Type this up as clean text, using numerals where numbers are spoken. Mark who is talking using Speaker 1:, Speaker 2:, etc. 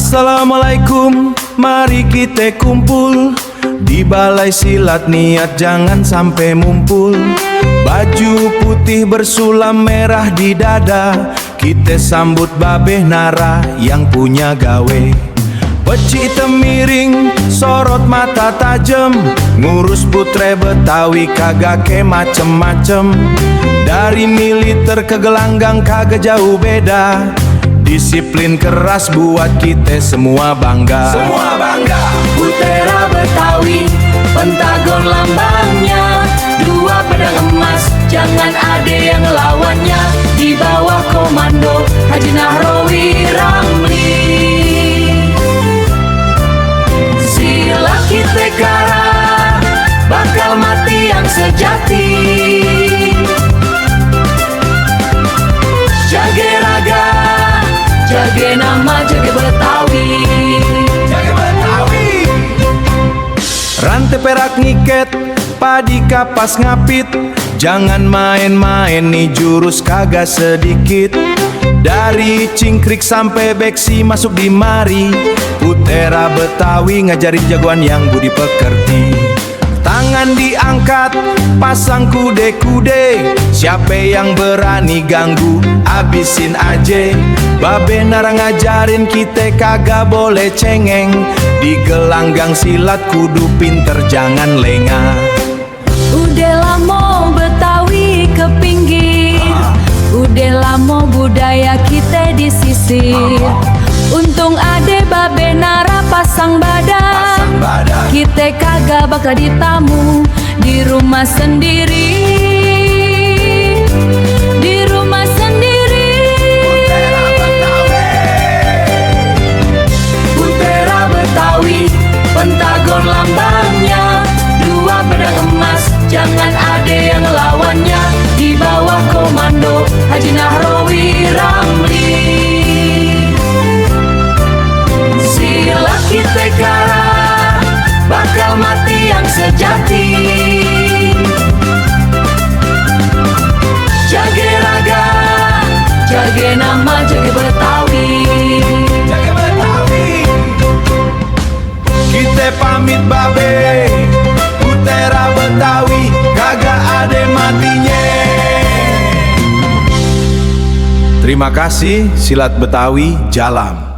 Speaker 1: Assalamualaikum, mari kita kumpul di balai silat, niat jangan sampai mumpul. Baju putih bersulam merah di dada, kita sambut babeh Nara yang punya gawe. Peci temiring, sorot mata tajem, ngurus putre Betawi kagak ke macem-macem. Dari militer ke gelanggang kagak jauh beda, disiplin keras buat kita semua bangga.
Speaker 2: Semua bangga. Butera Betawi, pentagon lambangnya, dua pedang emas, jangan ada yang lawannya. Di bawah komando Haji Nahrawi Ramli, sila kita kara, bakal mati yang sejati. Jaga raga, jaga nama, jaga Betawi.
Speaker 1: Jaga Betawi. Rantai perak ngiket, padi kapas ngapit, jangan main-main nih jurus kagak sedikit. Dari cingkrik sampai beksi masuk di mari, Butera Betawi ngajarin jagoan yang budi pekerti. Tangan diangkat, pasang kude-kude, siapa yang berani ganggu, abisin aja. Babe Nara ngajarin kita kagak boleh cengeng, di gelanggang silat kudu pinter jangan lengah.
Speaker 2: Udah lama Betawi ke pinggir, udah lama budaya kita disisir. Untung ade Babe Nara pasang badan, kita kagak bakal ditamu di rumah sendiri. Di rumah sendiri. Butera Betawi, pentagon lambangnya, dua pedang emas, jangan ada yang lawannya. Di bawah komando Haji Nahrawi Ramli, sila kita kara, bakal mati yang sejati. Jaga raga, jaga nama, jaga Betawi.
Speaker 1: Jaga Betawi. Kita pamit babe, Butera Betawi kagak ada matinya. Terima kasih, silat Betawi jalam.